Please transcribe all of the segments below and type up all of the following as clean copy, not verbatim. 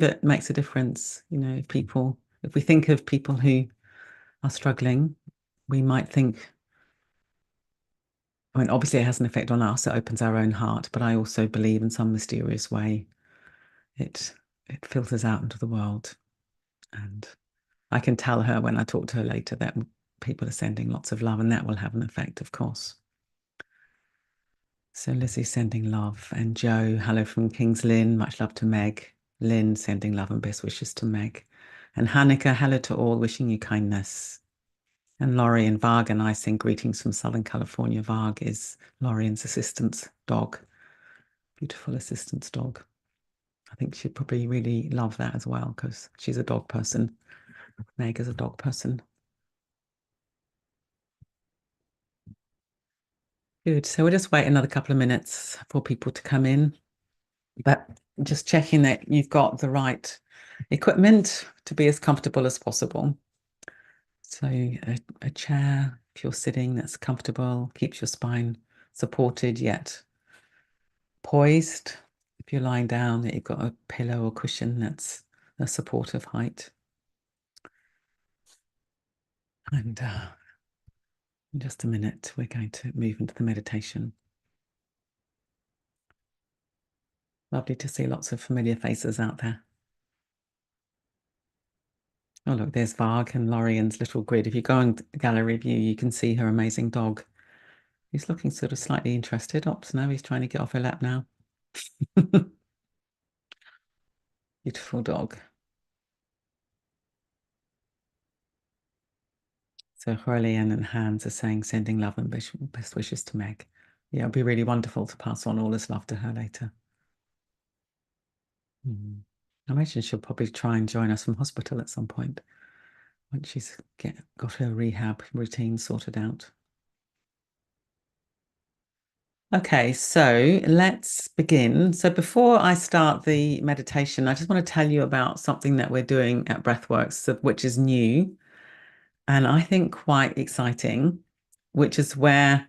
that makes a difference. You know, if we think of people who are struggling, we might think, I mean, obviously it has an effect on us. It opens our own heart, but I also believe in some mysterious way it filters out into the world. And I can tell her when I talk to her later that people are sending lots of love, and that will have an effect, of course. So Lizzie's sending love, and Joe, hello from King's Lynn, much love to Meg. Lynn sending love and best wishes to Meg. And Hanukkah, hello to all, wishing you kindness. And Laurie and Varg and I sing greetings from Southern California. Varg is Lorian's assistant's dog. Beautiful assistant's dog. I think she'd probably really love that as well because she's a dog person. Meg is a dog person. Good. So we'll just wait another couple of minutes for people to come in. But just checking that you've got the right equipment to be as comfortable as possible. So a chair, if you're sitting, that's comfortable, keeps your spine supported yet poised. If you're lying down, that you've got a pillow or cushion that's a supportive height. And in just a minute, we're going to move into the meditation. Lovely to see lots of familiar faces out there. Oh, look, there's Varg and Lorian's little grid. If you go on gallery view, you can see her amazing dog. He's looking sort of slightly interested. Oops, no, he's trying to get off her lap now. Beautiful dog. So Aurelian and Hans are saying, sending love and best wishes to Meg. Yeah, it'll be really wonderful to pass on all this love to her later. I imagine she'll probably try and join us from hospital at some point once she's got her rehab routine sorted out. Okay, so let's begin. So before I start the meditation, I just want to tell you about something that we're doing at Breathworks, which is new and I think quite exciting, which is we're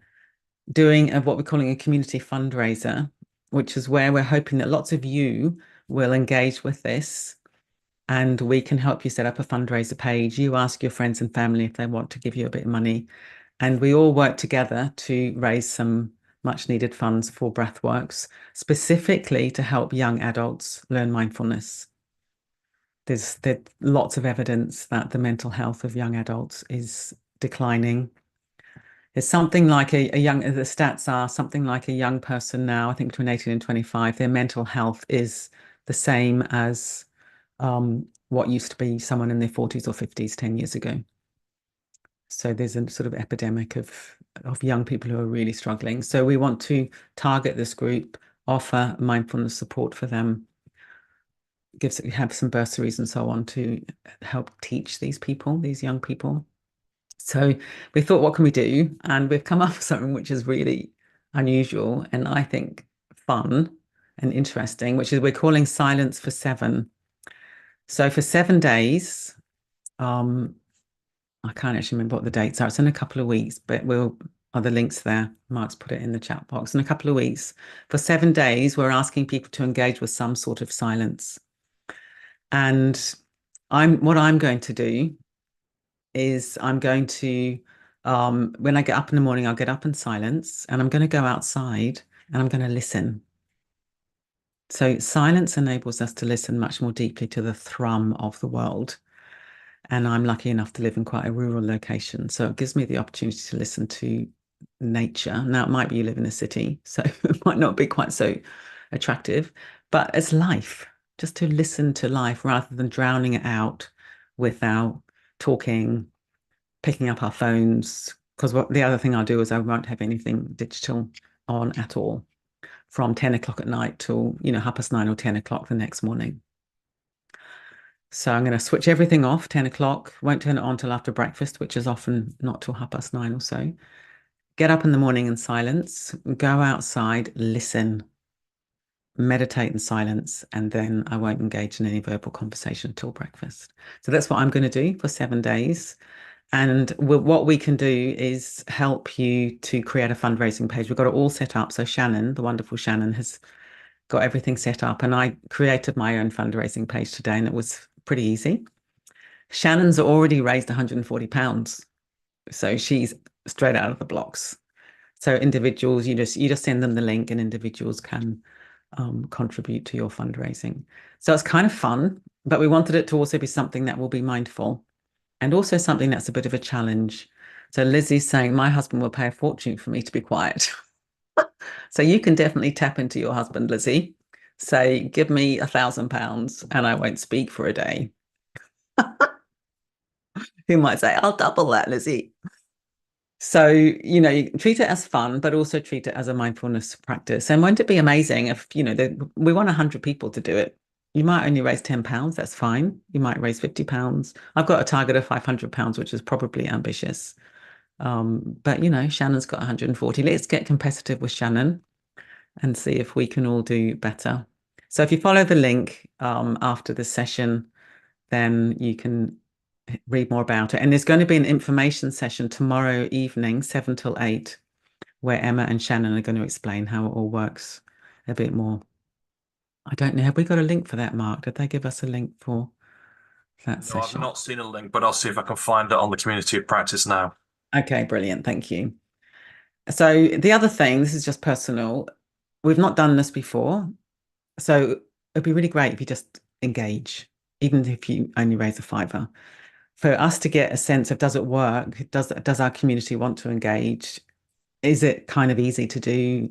doing what we're calling a community fundraiser, which is where we're hoping that lots of you will engage with this and we can help you set up a fundraiser page. You ask your friends and family if they want to give you a bit of money, and we all work together to raise some much needed funds for Breathworks, specifically to help young adults learn mindfulness. There's lots of evidence that the mental health of young adults is declining. It's something like the stats are something like a young person now, I think between 18 and 25, their mental health is the same as what used to be someone in their 40s or 50s 10 years ago. So there's a sort of epidemic of young people who are really struggling. So we want to target this group, offer mindfulness support for them, have some bursaries and so on to help teach these people, these young people. So we thought, what can we do? And we've come up with something which is really unusual and I think fun and interesting, which is we're calling Silence for 7. So for 7 days, I can't actually remember what the dates are. It's in a couple of weeks, but the links there. Mark's put it in the chat box. In a couple of weeks, for 7 days, we're asking people to engage with some sort of silence. And what I'm going to do is I'm going to, when I get up in the morning, I'll get up in silence and I'm going to go outside and I'm going to listen. So silence enables us to listen much more deeply to the thrum of the world. And I'm lucky enough to live in quite a rural location. So it gives me the opportunity to listen to nature. Now, it might be you live in a city, so it might not be quite so attractive, but it's life, just to listen to life rather than drowning it out without talking, picking up our phones. Because the other thing I'll do is I won't have anything digital on at all from 10 o'clock at night till, 9:30 or 10 o'clock the next morning. So I'm going to switch everything off, 10 o'clock, won't turn it on till after breakfast, which is often not till 9:30 or so. Get up in the morning in silence, go outside, listen, meditate in silence, and then I won't engage in any verbal conversation until breakfast. So that's what I'm going to do for 7 days. And what we can do is help you to create a fundraising page. We've got it all set up. So Shannon, the wonderful Shannon, has got everything set up, and I created my own fundraising page today, and it was pretty easy. Shannon's already raised £140, so she's straight out of the blocks. So individuals, you just send them the link, and individuals can contribute to your fundraising. So it's kind of fun, but we wanted it to also be something that will be mindful and also something that's a bit of a challenge. So Lizzie's saying, my husband will pay a fortune for me to be quiet. So you can definitely tap into your husband, Lizzie. Say, give me £1,000 and I won't speak for a day. Who might say, I'll double that, Lizzie. So, you treat it as fun, but also treat it as a mindfulness practice. And won't it be amazing if, we want 100 people to do it? You might only raise £10, that's fine. You might raise £50. I've got a target of £500, which is probably ambitious. But, Shannon's got 140. Let's get competitive with Shannon and see if we can all do better. So if you follow the link after the session, then you can read more about it. And there's going to be an information session tomorrow evening, 7 till 8, where Emma and Shannon are going to explain how it all works a bit more. I don't know. Have we got a link for that, Mark? Did they give us a link for that session? I've not seen a link, but I'll see if I can find it on the Community Practice now. Okay, brilliant. Thank you. So the other thing, this is just personal. We've not done this before. So it'd be really great if you just engage, even if you only raise a fiver. For us to get a sense of, does it work? Does our community want to engage? Is it kind of easy to do,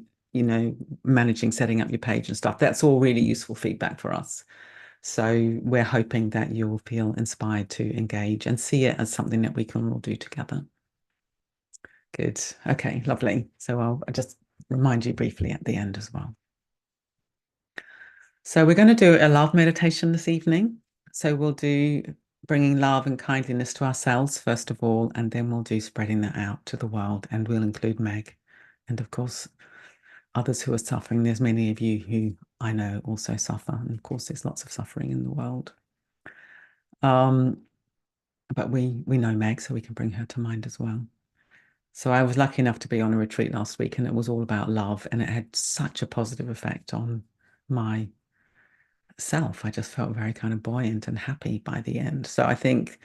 managing, setting up your page and stuff? That's all really useful feedback for us. So we're hoping that you'll feel inspired to engage and see it as something that we can all do together. Good. Okay, lovely. So I'll just remind you briefly at the end as well. So we're going to do a love meditation this evening. So we'll do bringing love and kindliness to ourselves, first of all, and then we'll do spreading that out to the world. And we'll include Meg and, of course, others who are suffering. There's many of you who I know also suffer. And, of course, there's lots of suffering in the world. But we know Meg, so we can bring her to mind as well. So I was lucky enough to be on a retreat last week, and it was all about love, and it had such a positive effect on my self. I just felt very kind of buoyant and happy by the end. So I think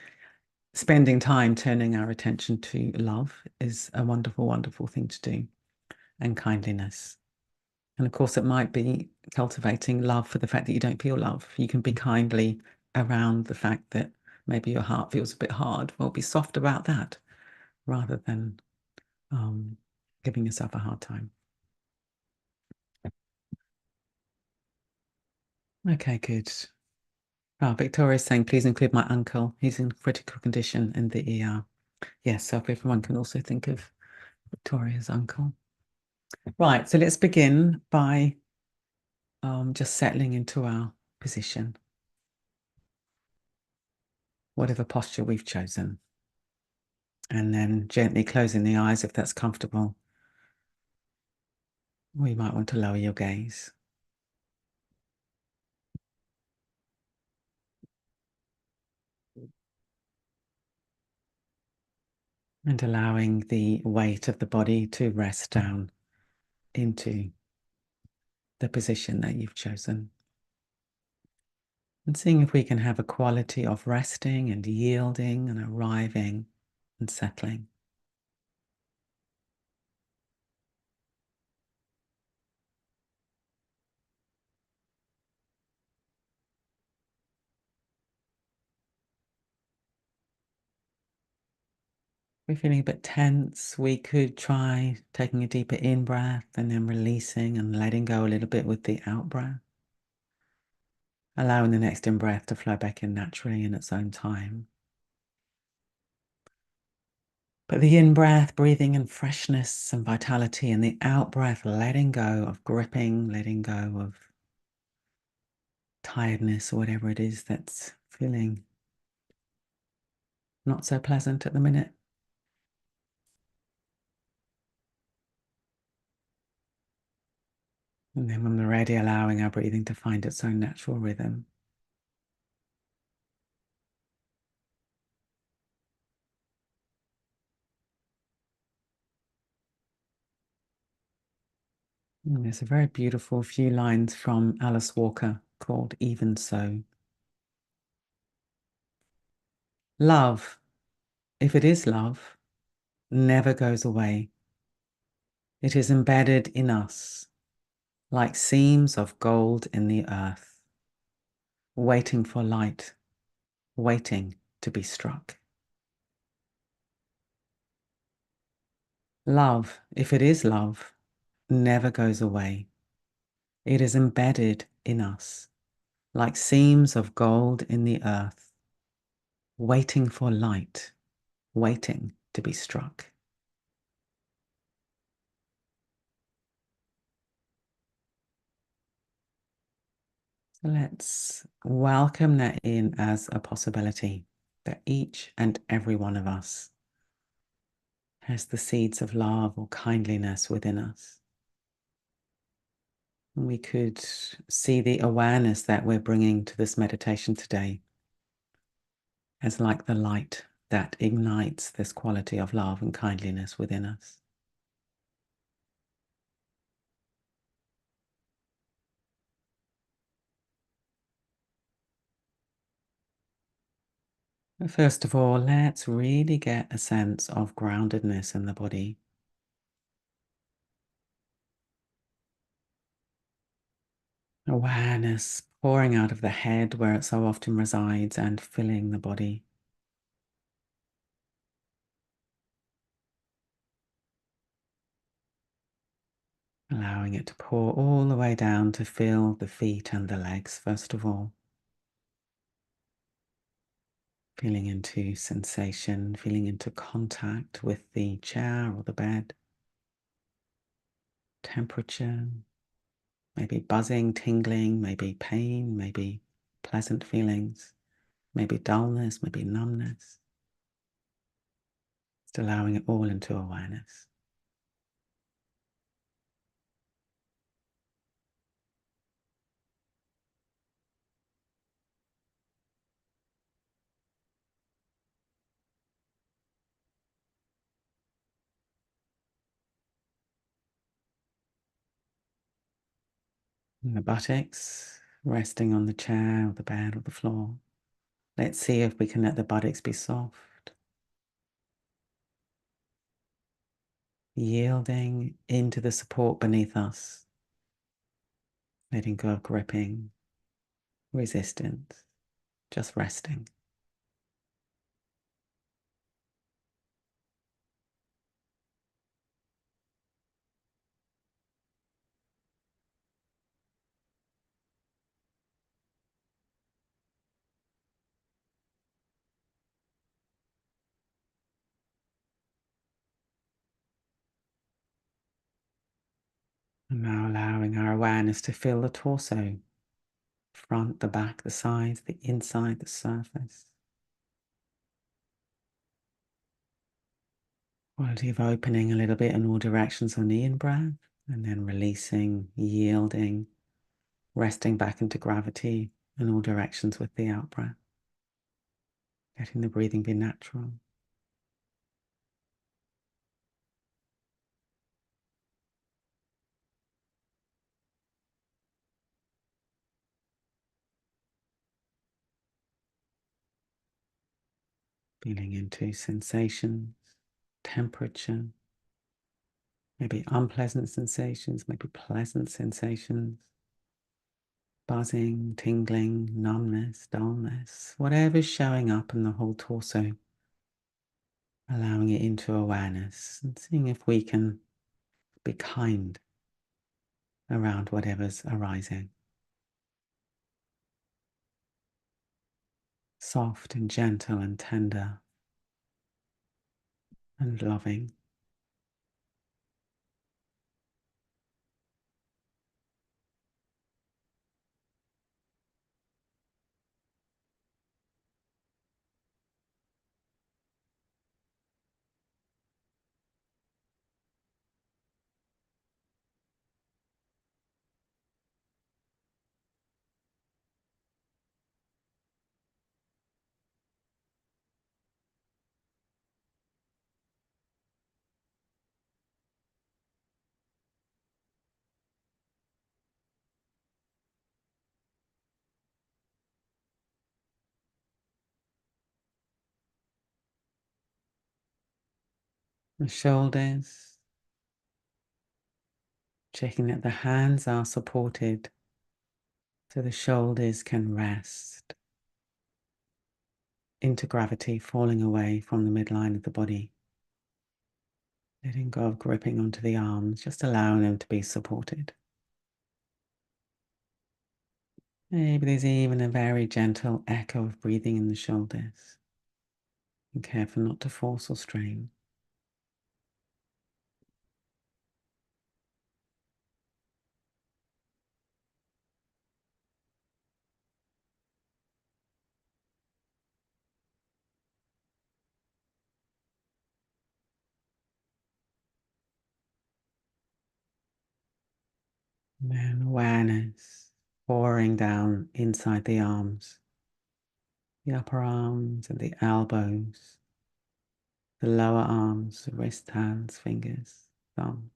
spending time turning our attention to love is a wonderful, wonderful thing to do, and kindliness. And of course, it might be cultivating love for the fact that you don't feel love. You can be kindly around the fact that maybe your heart feels a bit hard. Well, be soft about that rather than giving yourself a hard time. Okay, good. Victoria's saying, please include my uncle. He's in critical condition in the ER. Yes, so everyone can also think of Victoria's uncle. Right, so let's begin by just settling into our position, whatever posture we've chosen, and then gently closing the eyes if that's comfortable. Or you might want to lower your gaze. And allowing the weight of the body to rest down into the position that you've chosen. And seeing if we can have a quality of resting and yielding and arriving and settling. If we're feeling a bit tense, we could try taking a deeper in-breath and then releasing and letting go a little bit with the out-breath. Allowing the next in-breath to flow back in naturally in its own time. But the in-breath, breathing in freshness and vitality, and the out-breath, letting go of gripping, letting go of tiredness or whatever it is that's feeling not so pleasant at the minute. And then when we're ready, allowing our breathing to find its own natural rhythm. There's a very beautiful few lines from Alice Walker called Even So. Love, if it is love, never goes away. It is embedded in us, like seams of gold in the earth, waiting for light, waiting to be struck. Love, if it is love, never goes away. It is embedded in us, like seams of gold in the earth, waiting for light, waiting to be struck. So let's welcome that in as a possibility that each and every one of us has the seeds of love or kindliness within us. And we could see the awareness that we're bringing to this meditation today as like the light that ignites this quality of love and kindliness within us. First of all, let's really get a sense of groundedness in the body. Awareness pouring out of the head where it so often resides and filling the body. Allowing it to pour all the way down to fill the feet and the legs, first of all. Feeling into sensation, feeling into contact with the chair or the bed. Temperature, maybe buzzing, tingling, maybe pain, maybe pleasant feelings, maybe dullness, maybe numbness. Just allowing it all into awareness. And the buttocks resting on the chair or the bed or the floor. Let's see if we can let the buttocks be soft. Yielding into the support beneath us. Letting go of gripping, resistance, just resting. And now allowing our awareness to fill the torso, front, the back, the sides, the inside, the surface. Quality of opening a little bit in all directions on the in-breath, and then releasing, yielding, resting back into gravity in all directions with the out-breath. Letting the breathing be natural. Feeling into sensations, temperature, maybe unpleasant sensations, maybe pleasant sensations, buzzing, tingling, numbness, dullness, whatever's showing up in the whole torso, allowing it into awareness and seeing if we can be kind around whatever's arising. Soft and gentle and tender and loving. the shoulders, checking that the hands are supported so the shoulders can rest into gravity, falling away from the midline of the body. Letting go of gripping onto the arms, just allowing them to be supported. Maybe there's even a very gentle echo of breathing in the shoulders. And careful not to force or strain. And then awareness pouring down inside the arms, the upper arms and the elbows, the lower arms, the wrist, hands, fingers, thumbs.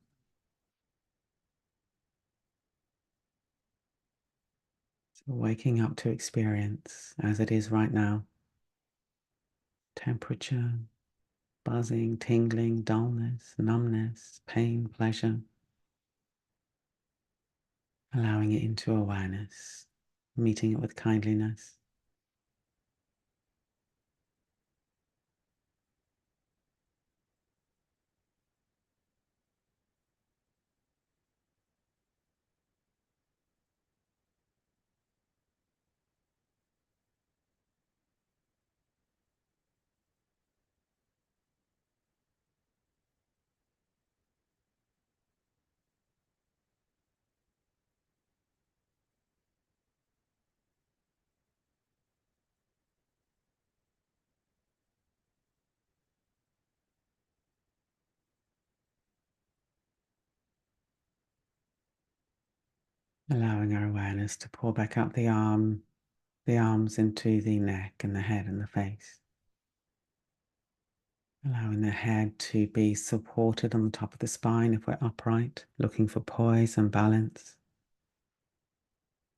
So waking up to experience as it is right now. Temperature, buzzing, tingling, dullness, numbness, pain, pleasure. Allowing it into awareness, meeting it with kindliness. Allowing our awareness to pull back up the arms into the neck and the head and the face. Allowing the head to be supported on the top of the spine if we're upright, looking for poise and balance.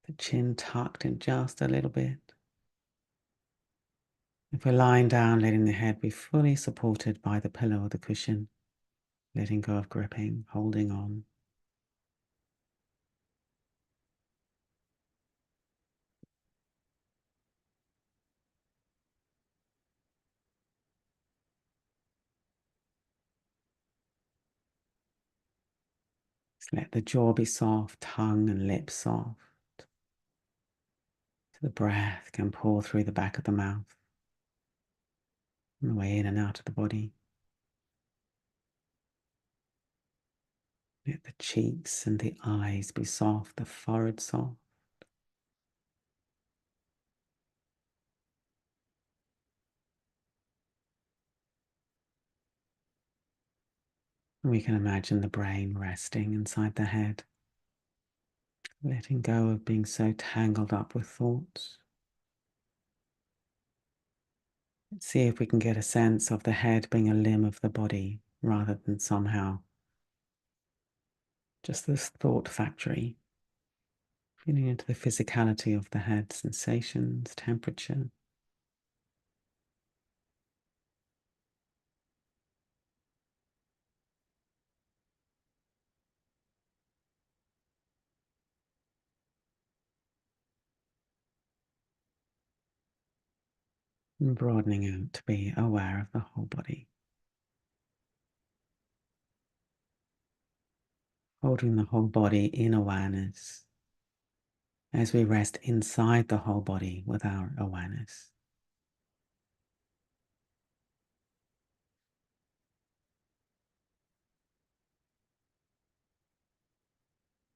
The chin tucked in just a little bit. If we're lying down, letting the head be fully supported by the pillow or the cushion, letting go of gripping, holding on. Just let the jaw be soft, tongue and lips soft. So the breath can pour through the back of the mouth, on the way in and out of the body. Let the cheeks and the eyes be soft, the forehead soft. And we can imagine the brain resting inside the head, letting go of being so tangled up with thoughts. Let's see if we can get a sense of the head being a limb of the body rather than somehow just this thought factory. Feeling into the physicality of the head, sensations, temperature. And broadening out to be aware of the whole body. Holding the whole body in awareness as we rest inside the whole body with our awareness.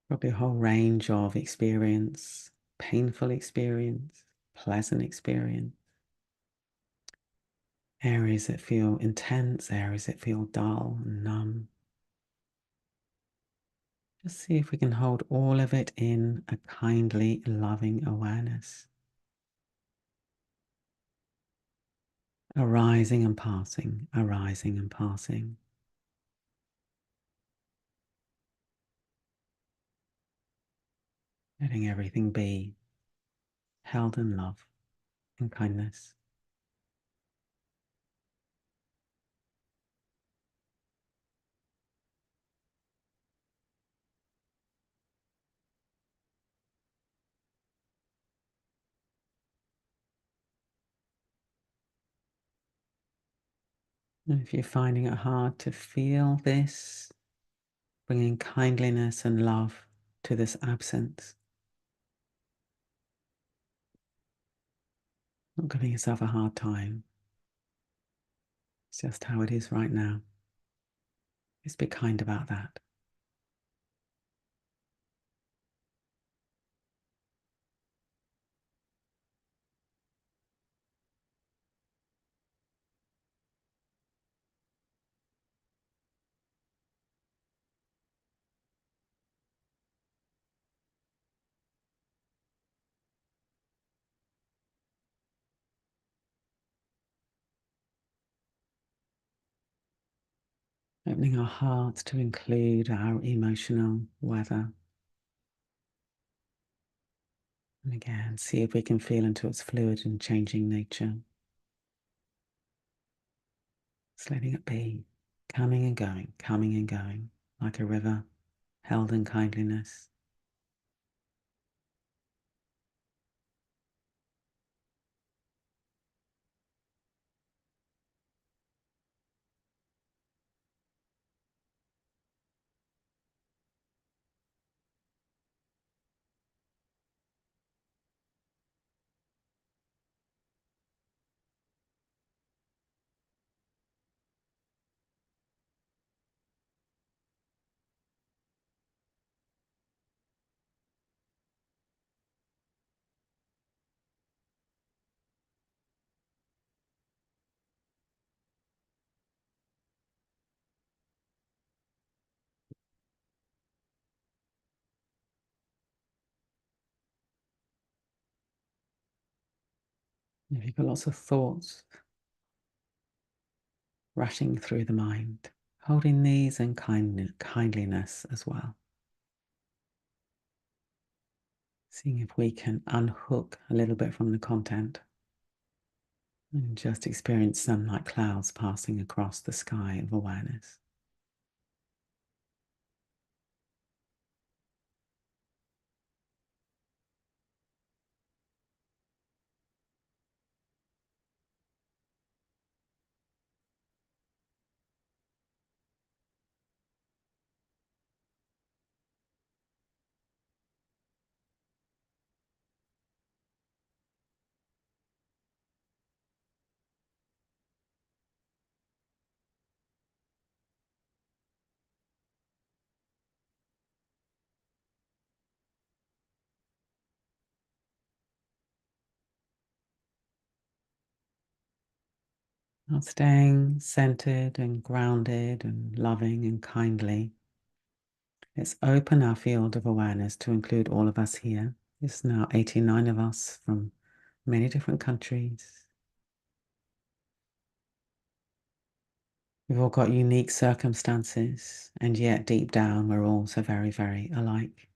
Probably a whole range of experience, painful experience, pleasant experience, areas that feel intense, areas that feel dull and numb. Just see if we can hold all of it in a kindly, loving awareness. Arising and passing, arising and passing. Letting everything be held in love and kindness. And if you're finding it hard to feel this, bringing kindliness and love to this absence, not giving yourself a hard time. It's just how it is right now. Just be kind about that. Opening our hearts to include our emotional weather. And again, see if we can feel into its fluid and changing nature. Just letting it be, coming and going, like a river held in kindliness. If you've got lots of thoughts rushing through the mind, holding these in kindliness as well. Seeing if we can unhook a little bit from the content and just experience them like clouds passing across the sky of awareness. Now staying centered and grounded and loving and kindly. Let's open our field of awareness to include all of us here. There's now 89 of us from many different countries. We've all got unique circumstances, and yet deep down, we're all so very, very alike.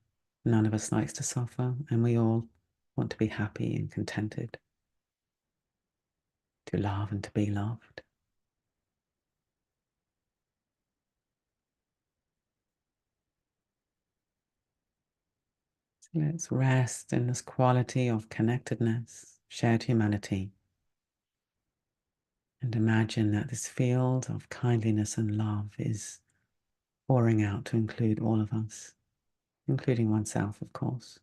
None of us likes to suffer, and we all want to be happy and contented, to love and to be loved. So let's rest in this quality of connectedness, shared humanity, and imagine that this field of kindliness and love is pouring out to include all of us, including oneself, of course.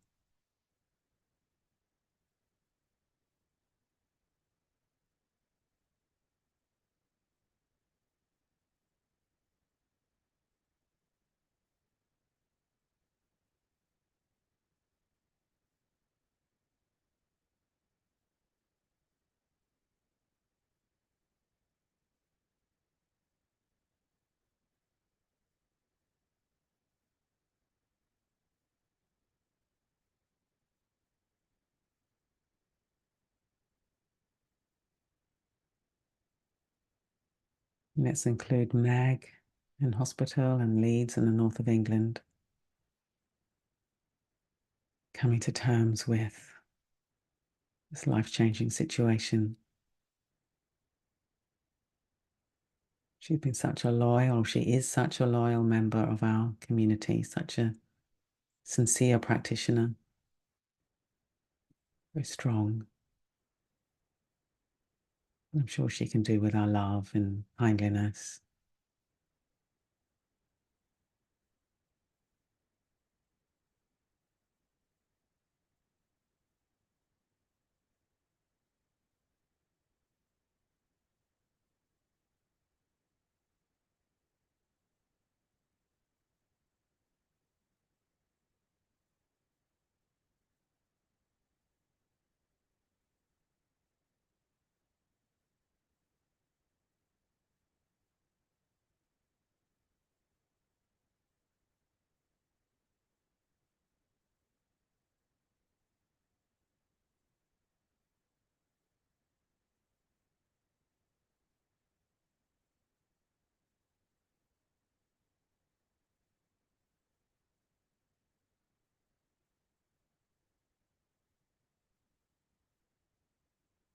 Let's include Meg in hospital and Leeds in the north of England, coming to terms with this life-changing situation. She's been such a loyal, she is such a loyal member of our community, such a sincere practitioner, very strong. I'm sure she can do with our love and kindliness.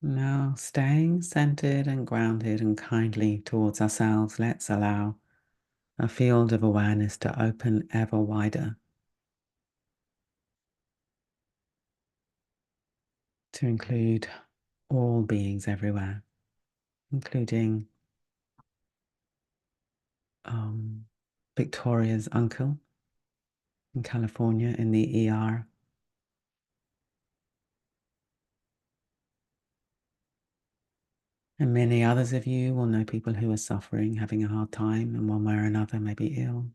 Now, staying centered and grounded and kindly towards ourselves, let's allow a field of awareness to open ever wider, to include all beings everywhere, including Victoria's uncle in California in the ER. And many others of you will know people who are suffering, having a hard time in one way or another, maybe ill,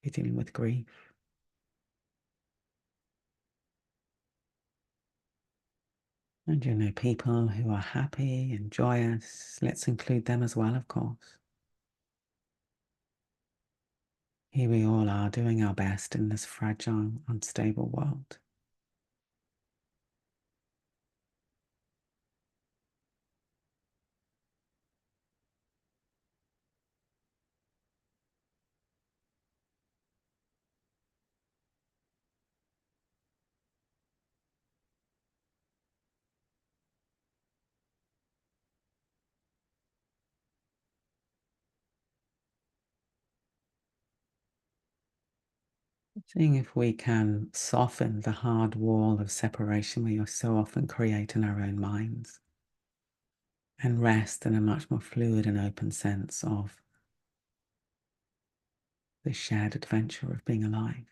you're dealing with grief. And you know people who are happy and joyous. Let's include them as well, of course. Here we all are doing our best in this fragile, unstable world. Seeing if we can soften the hard wall of separation we so often create in our own minds and rest in a much more fluid and open sense of the shared adventure of being alive.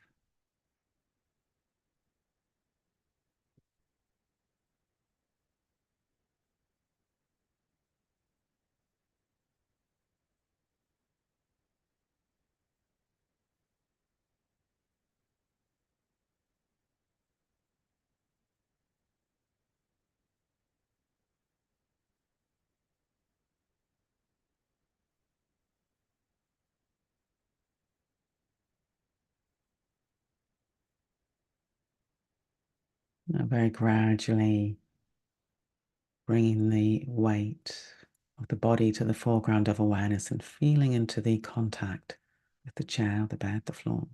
Now very gradually bringing the weight of the body to the foreground of awareness and feeling into the contact with the chair, the bed, the floor.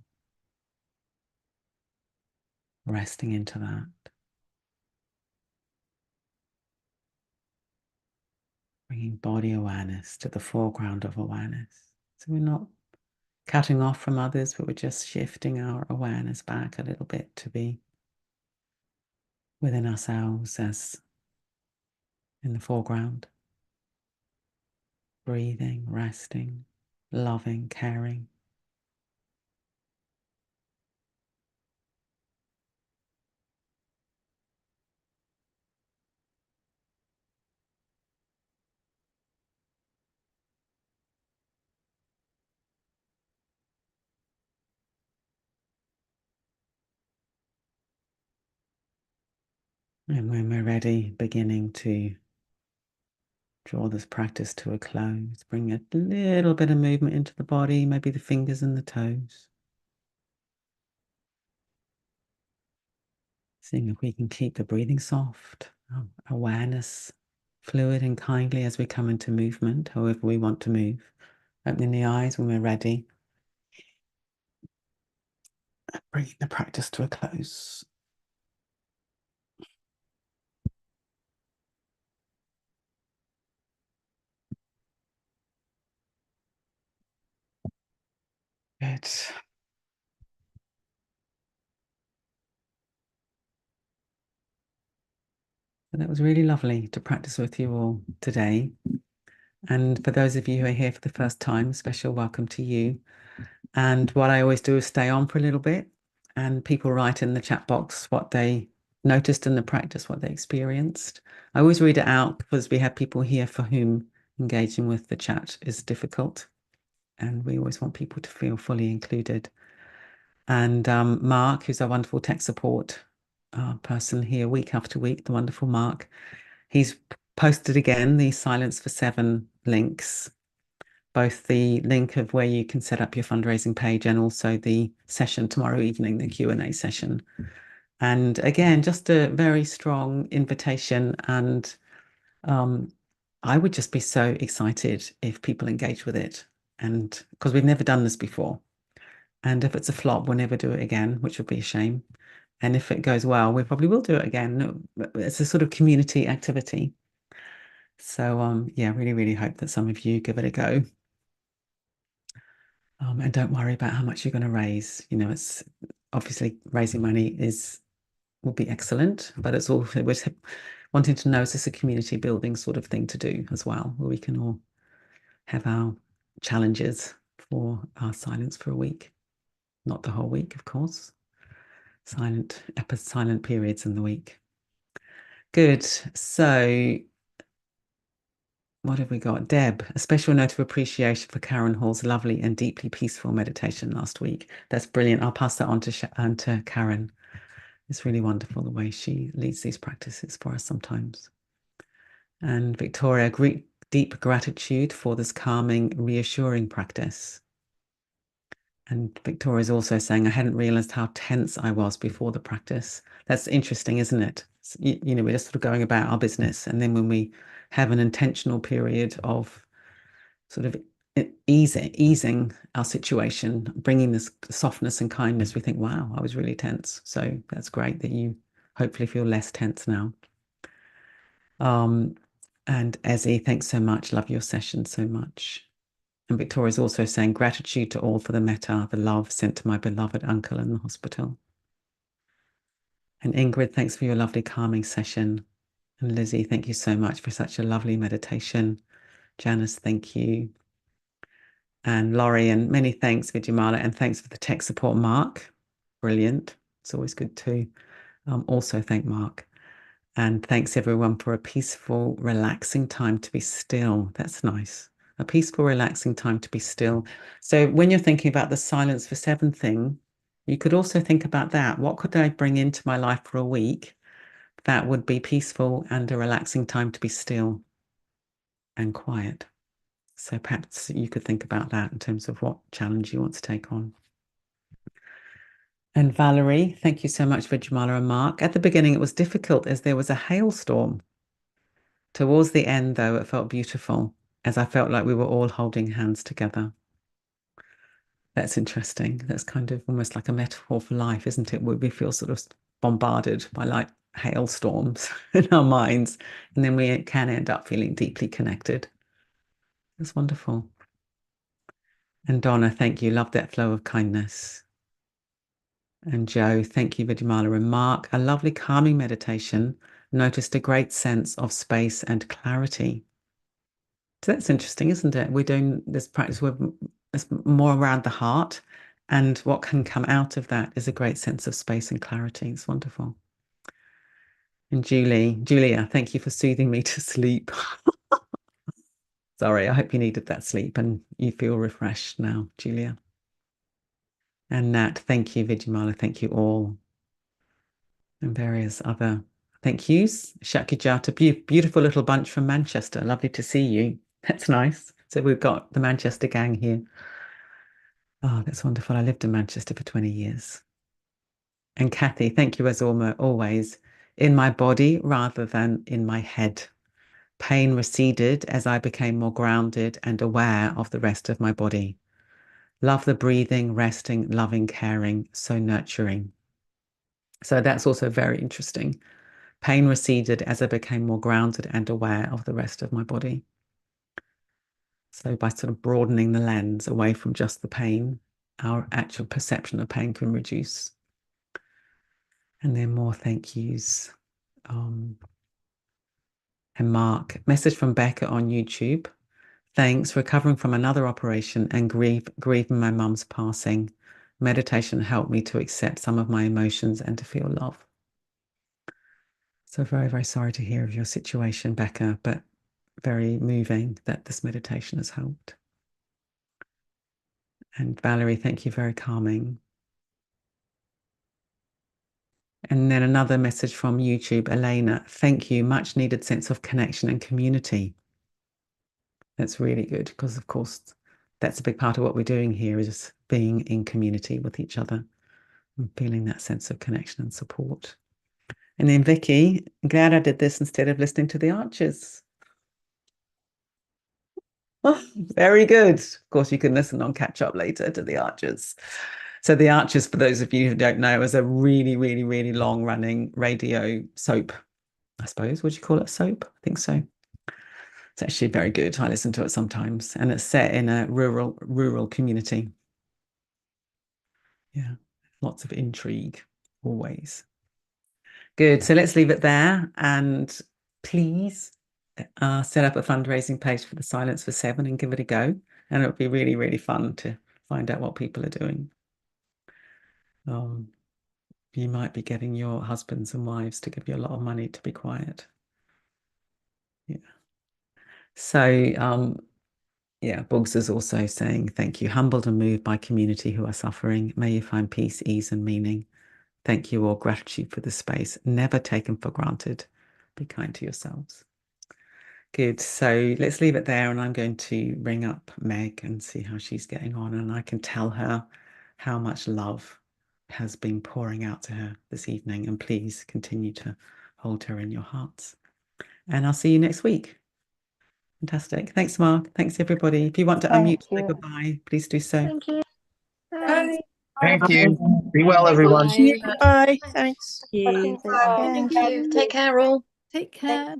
Resting into that. Bringing body awareness to the foreground of awareness. So we're not cutting off from others, but we're just shifting our awareness back a little bit to be within ourselves as in the foreground. Breathing, resting, loving, caring. And when we're ready, beginning to draw this practice to a close, bring a little bit of movement into the body, maybe the fingers and the toes. Seeing if we can keep the breathing soft, awareness fluid and kindly as we come into movement, however we want to move. Opening the eyes when we're ready. Bringing the practice to a close. Good. But that was really lovely to practice with you all today. And for those of you who are here for the first time, special welcome to you. And what I always do is stay on for a little bit, and people write in the chat box what they noticed in the practice, what they experienced. I always read it out because we have people here for whom engaging with the chat is difficult, and we always want people to feel fully included. And Mark, who's our wonderful tech support person here week after week, the wonderful Mark, he's posted again the Silence for Seven links, both the link of where you can set up your fundraising page and also the session tomorrow evening, the Q&A session. And again, just a very strong invitation. And I would just be so excited if people engage with it. And because we've never done this before. And if it's a flop, we'll never do it again, which would be a shame. And if it goes well, we probably will do it again. No, it's a sort of community activity. So yeah, really, really hope that some of you give it a go. And don't worry about how much you're going to raise. You know, it's obviously raising money will be excellent, but it's also we're wanting to know, is this a community building sort of thing to do as well, where we can all have our challenges for our silence for a week, not the whole week, of course. Silent periods in the week. Good. So what have we got? Deb, a special note of appreciation for Karen Hall's lovely and deeply peaceful meditation last week. That's brilliant. I'll pass that on to Karen. It's really wonderful the way she leads these practices for us sometimes. And Victoria, great deep gratitude for this calming, reassuring practice. And Victoria's also saying, I hadn't realized how tense I was before the practice. That's interesting, isn't it? You know, we're just sort of going about our business. And then when we have an intentional period of sort of easing our situation, bringing this softness and kindness, we think, wow, I was really tense. So that's great that you hopefully feel less tense now. And Ezzy, thanks so much. Love your session so much. And Victoria's also saying gratitude to all for the metta, the love sent to my beloved uncle in the hospital. And Ingrid, thanks for your lovely calming session. And Lizzie, thank you so much for such a lovely meditation. Janice, thank you. And Laurie, and many thanks, Vidyamala, and thanks for the tech support, Mark. Brilliant. It's always good to also thank Mark. And thanks everyone for a peaceful, relaxing time to be still. That's nice. A peaceful, relaxing time to be still. So when you're thinking about the silence for seven thing, you could also think about that. What could I bring into my life for a week that would be peaceful and a relaxing time to be still and quiet? So perhaps you could think about that in terms of what challenge you want to take on. And Valerie, thank you so much for Jamala and Mark. At the beginning, it was difficult as there was a hailstorm. Towards the end, though, it felt beautiful as I felt like we were all holding hands together. That's interesting. That's kind of almost like a metaphor for life, isn't it? Where we feel sort of bombarded by like hailstorms in our minds, and then we can end up feeling deeply connected. That's wonderful. And Donna, thank you. Love that flow of kindness. And Joe, thank you, Vidyamala and Mark. A lovely calming meditation. Noticed a great sense of space and clarity. So that's interesting, isn't it? We're doing this practice with it's more around the heart, and what can come out of that is a great sense of space and clarity. It's wonderful. And Julia, thank you for soothing me to sleep. Sorry, I hope you needed that sleep and you feel refreshed now, Julia. And Nat, thank you, Vidyamala, thank you all. And various other thank yous. Shakijata, beautiful little bunch from Manchester. Lovely to see you. That's nice. So we've got the Manchester gang here. Oh, that's wonderful. I lived in Manchester for 20 years. And Kathy, thank you as always. In my body rather than in my head. Pain receded as I became more grounded and aware of the rest of my body. Love the breathing, resting, loving, caring, so nurturing. So that's also very interesting. Pain receded as I became more grounded and aware of the rest of my body. So by sort of broadening the lens away from just the pain, our actual perception of pain can reduce. And then more thank yous. And Mark, message from Becca on YouTube. Thanks, recovering from another operation and grieving my mum's passing. Meditation helped me to accept some of my emotions and to feel love. So very, very sorry to hear of your situation, Becca, but very moving that this meditation has helped. And Valerie, thank you, very calming. And then another message from YouTube, Elena, thank you, much needed sense of connection and community. That's really good because, of course, that's a big part of what we're doing here is being in community with each other and feeling that sense of connection and support. And then Vicky, glad I did this instead of listening to the Archers. Oh, very good. Of course, you can listen on catch up later to the Archers. So the Archers, for those of you who don't know, is a really, really, really long running radio soap, I suppose. Would you call it a soap? I think so. It's actually very good. I listen to it sometimes, and it's set in a rural community. Yeah, lots of intrigue, always. Good. So let's leave it there, and please set up a fundraising page for the Silence for Seven and give it a go. And it'll be really, really fun to find out what people are doing. You might be getting your husbands and wives to give you a lot of money to be quiet. Yeah. So, yeah, Buggs is also saying, thank you. Humbled and moved by community who are suffering. May you find peace, ease, and meaning. Thank you all. Gratitude for the space. Never taken for granted. Be kind to yourselves. Good. So let's leave it there. And I'm going to ring up Meg and see how she's getting on. And I can tell her how much love has been pouring out to her this evening. And please continue to hold her in your hearts. And I'll see you next week. Fantastic. Thanks, Mark. Thanks, everybody. If you want to unmute to say goodbye, please do so. Thank you. Bye. Thank you. Be well, everyone. Bye. Thanks. Thank you. Thank you. Take care. Take care all. Take care.